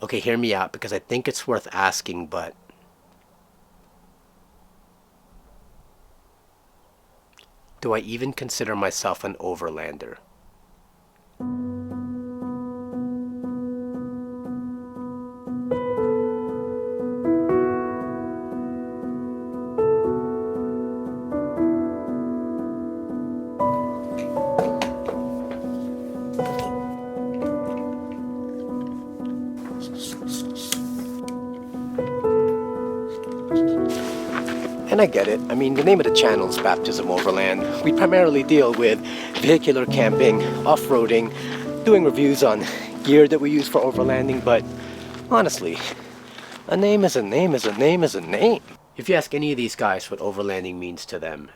Okay, hear me out because I think it's worth asking, but do I even consider myself an overlander? And I get it. I mean, the name of the channel is Baptism Overland. We primarily deal with vehicular camping, off-roading, doing reviews on gear that we use for overlanding, but honestly, a name is a name is a name is a name. If you ask any of these guys what overlanding means to them,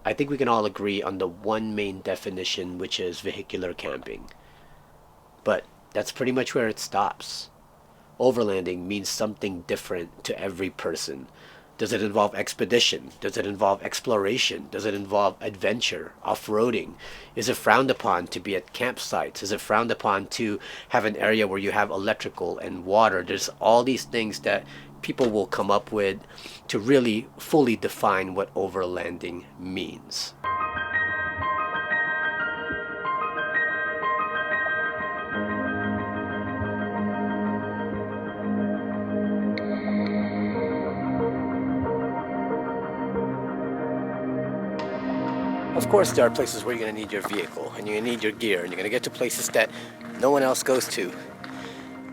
I think we can all agree on the one main definition, which is vehicular camping. But that's pretty much where it stops. Overlanding means something different to every person. Does it involve expedition? Does it involve exploration? Does it involve adventure, off-roading? Is it frowned upon to be at campsites? Is it frowned upon to have an area where you have electrical and water? There's all these things that people will come up with to really fully define what overlanding means. Of course, there are places where you're going to need your vehicle and you're going to need your gear and you're going to get to places that no one else goes to.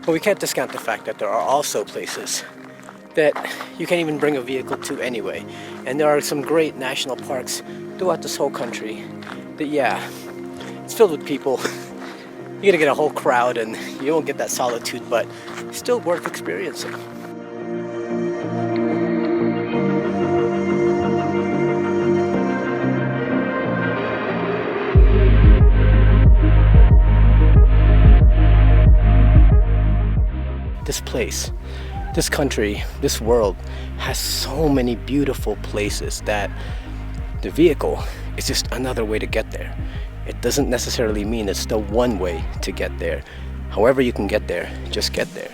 But we can't discount the fact that there are also places that you can't even bring a vehicle to anyway. And there are some great national parks throughout this whole country that, yeah, it's filled with people. You're going to get a whole crowd and you won't get that solitude, but still worth experiencing. This place, this country, this world has so many beautiful places that the vehicle is just another way to get there. It doesn't necessarily mean it's the one way to get there. However you can get there, just get there.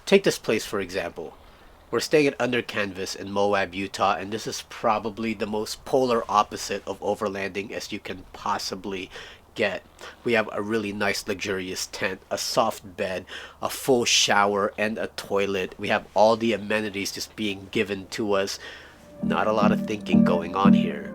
Take this place for example. We're staying at Under Canvas in Moab, Utah, and this is probably the most polar opposite of overlanding as you can possibly get. We have a really nice luxurious tent, a soft bed, a full shower, and a toilet. We have all the amenities just being given to us. Not a lot of thinking going on here.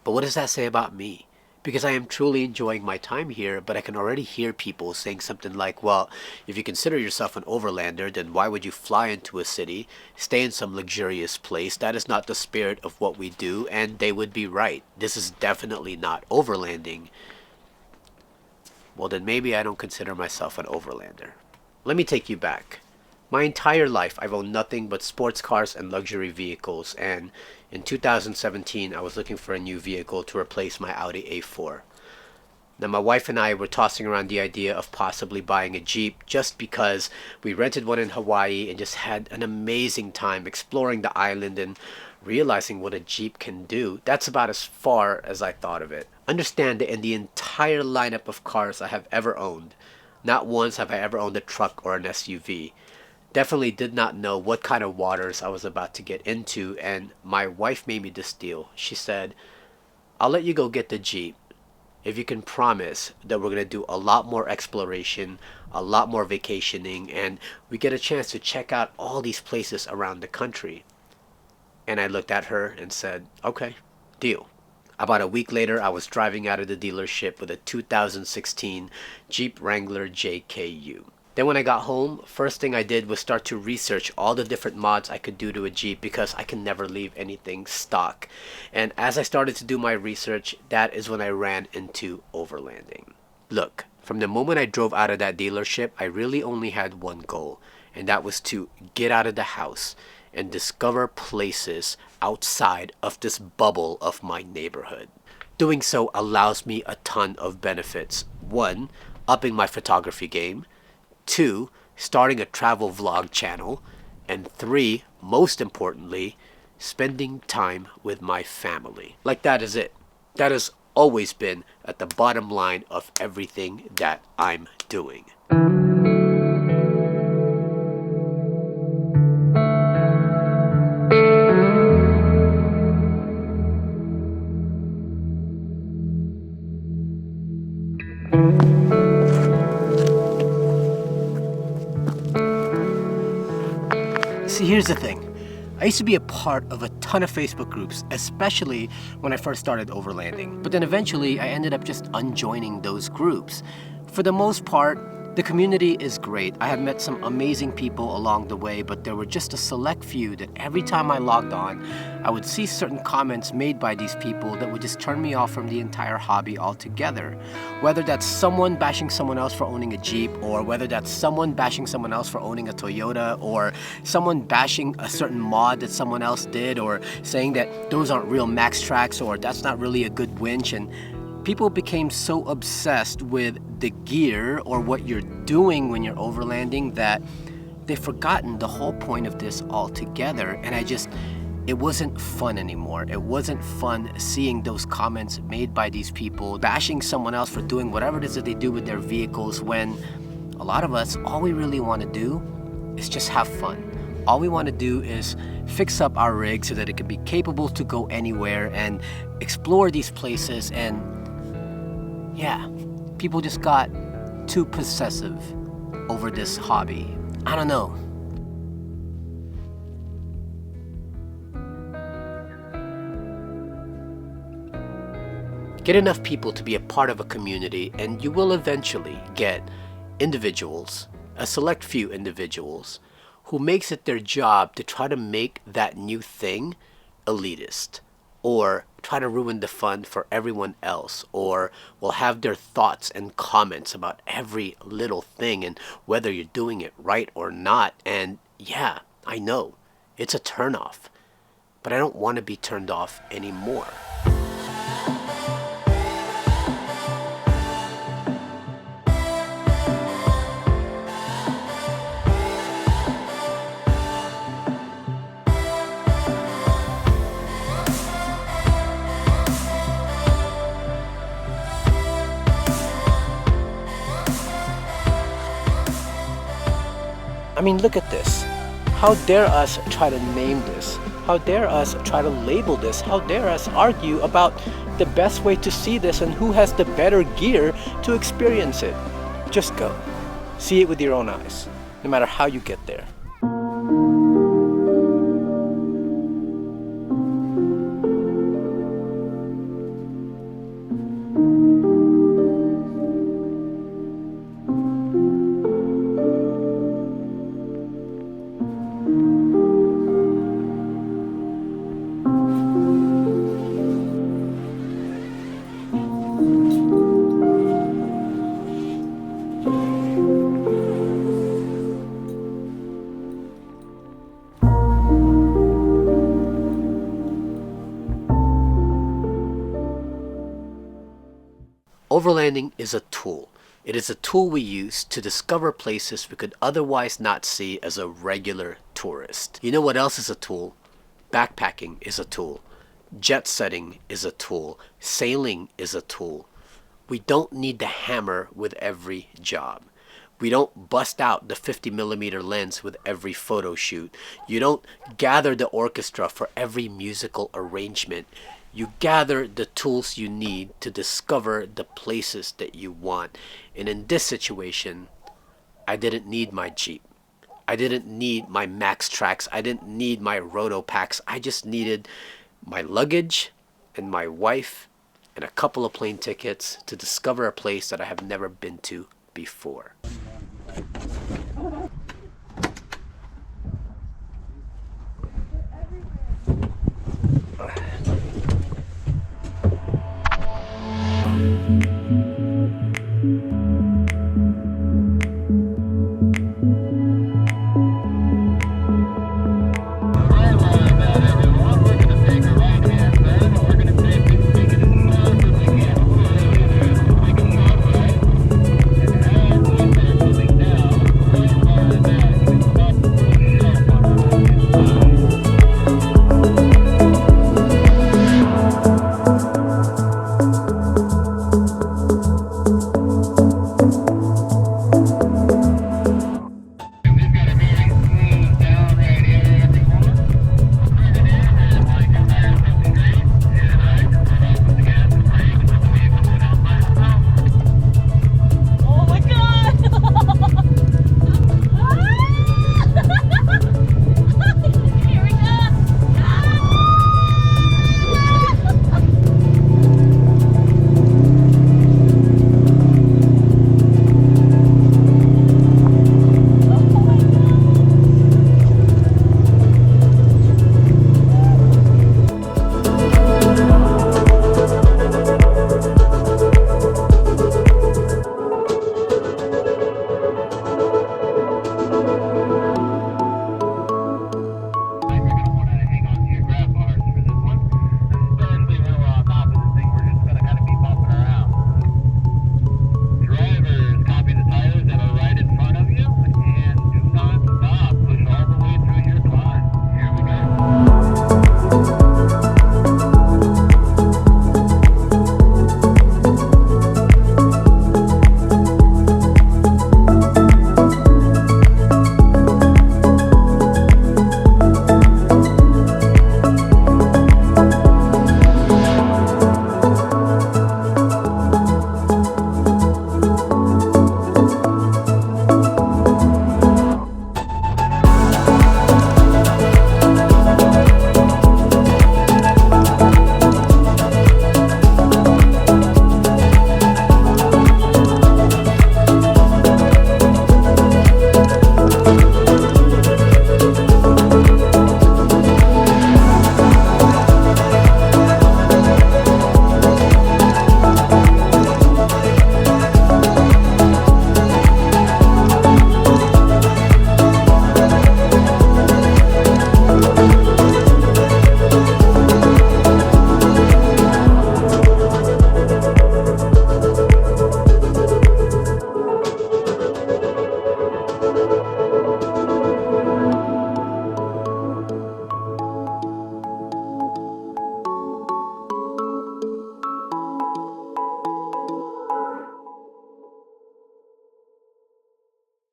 But what does that say about me? Because I am truly enjoying my time here, but I can already hear people saying something like, well, if you consider yourself an overlander, then why would you fly into a city, stay in some luxurious place? That is not the spirit of what we do, and they would be right. This is definitely not overlanding. Well, then maybe I don't consider myself an overlander. Let me take you back. My entire life, I've owned nothing but sports cars and luxury vehicles, and in 2017, I was looking for a new vehicle to replace my Audi A4. Now, my wife and I were tossing around the idea of possibly buying a Jeep just because we rented one in Hawaii and just had an amazing time exploring the island and realizing what a Jeep can do. That's about as far as I thought of it. Understand that in the entire lineup of cars I have ever owned, not once have I ever owned a truck or an SUV. Definitely did not know what kind of waters I was about to get into, and my wife made me this deal. She said, I'll let you go get the Jeep if you can promise that we're going to do a lot more exploration, a lot more vacationing, and we get a chance to check out all these places around the country. And I looked at her and said, okay, deal. About a week later, I was driving out of the dealership with a 2016 Jeep Wrangler JKU. Then when I got home, first thing I did was start to research all the different mods I could do to a Jeep because I can never leave anything stock. And as I started to do my research, that is when I ran into overlanding. Look, from the moment I drove out of that dealership, I really only had one goal, and that was to get out of the house and discover places outside of this bubble of my neighborhood. Doing so allows me a ton of benefits. One, upping my photography game. 2, starting a travel vlog channel. And 3, most importantly, spending time with my family. Like, that is it. That has always been at the bottom line of everything that I'm doing. See, here's the thing. I used to be a part of a ton of Facebook groups, especially when I first started overlanding. But then eventually I ended up just unjoining those groups. For the most part, the community is great. I have met some amazing people along the way, but there were just a select few that every time I logged on, I would see certain comments made by these people that would just turn me off from the entire hobby altogether. Whether that's someone bashing someone else for owning a Jeep, or whether that's someone bashing someone else for owning a Toyota, or someone bashing a certain mod that someone else did, or saying that those aren't real max tracks, or that's not really a good winch. And people became so obsessed with the gear or what you're doing when you're overlanding that they've forgotten the whole point of this altogether. And it wasn't fun anymore. It wasn't fun seeing those comments made by these people bashing someone else for doing whatever it is that they do with their vehicles, when a lot of us, all we really want to do is just have fun. All we want to do is fix up our rig so that it can be capable to go anywhere and explore these places. And yeah, people just got too possessive over this hobby. I don't know. Get enough people to be a part of a community and you will eventually get individuals, a select few individuals, who makes it their job to try to make that new thing elitist, or try to ruin the fun for everyone else, or will have their thoughts and comments about every little thing and whether you're doing it right or not. And yeah, I know, it's a turnoff, but I don't want to be turned off anymore. I mean, look at this. How dare us try to name this? How dare us try to label this? How dare us argue about the best way to see this and who has the better gear to experience it? Just go. See it with your own eyes, no matter how you get there. Overlanding is a tool. It is a tool we use to discover places we could otherwise not see as a regular tourist. You know what else is a tool? Backpacking is a tool. Jet setting is a tool. Sailing is a tool. We don't need the hammer with every job. We don't bust out the 50mm lens with every photo shoot. You don't gather the orchestra for every musical arrangement. You gather the tools you need to discover the places that you want. And in this situation, I didn't need my Jeep. I didn't need my Max Tracks. I didn't need my Roto Packs. I just needed my luggage and my wife and a couple of plane tickets to discover a place that I have never been to before.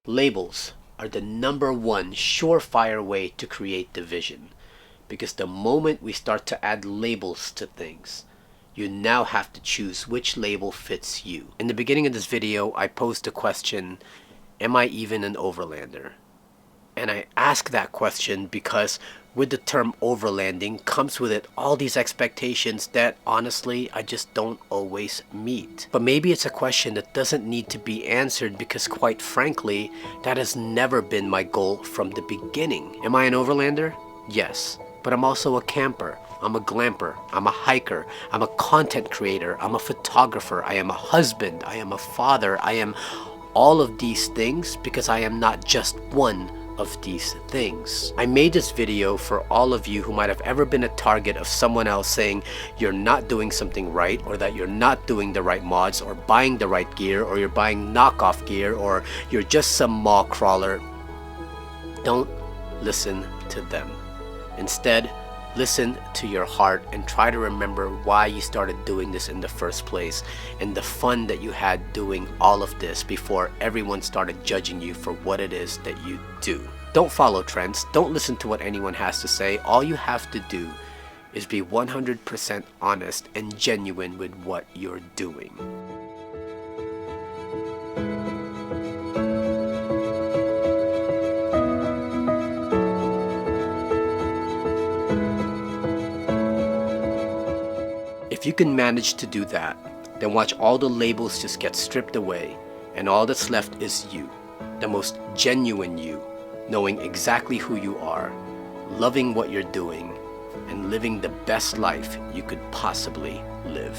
Labels are the #1 surefire way to create division, because the moment we start to add labels to things, you now have to choose which label fits you. In the beginning of this video, I posed the question, am I even an overlander? And I ask that question because with the term overlanding comes with it all these expectations that honestly I just don't always meet. But maybe it's a question that doesn't need to be answered because quite frankly, that has never been my goal from the beginning. Am I an overlander? Yes. But I'm also a camper. I'm a glamper. I'm a hiker. I'm a content creator. I'm a photographer. I am a husband. I am a father. I am all of these things because I am not just one of these things. I made this video for all of you who might have ever been a target of someone else saying you're not doing something right, or that you're not doing the right mods, or buying the right gear, or you're buying knockoff gear, or you're just some mall crawler. Don't listen to them. Instead, listen to your heart and try to remember why you started doing this in the first place, and the fun that you had doing all of this before everyone started judging you for what it is that you do. Don't follow trends. Don't listen to what anyone has to say. All you have to do is be 100% honest and genuine with what you're doing. If you can manage to do that, then watch all the labels just get stripped away, and all that's left is you, the most genuine you, knowing exactly who you are, loving what you're doing, and living the best life you could possibly live.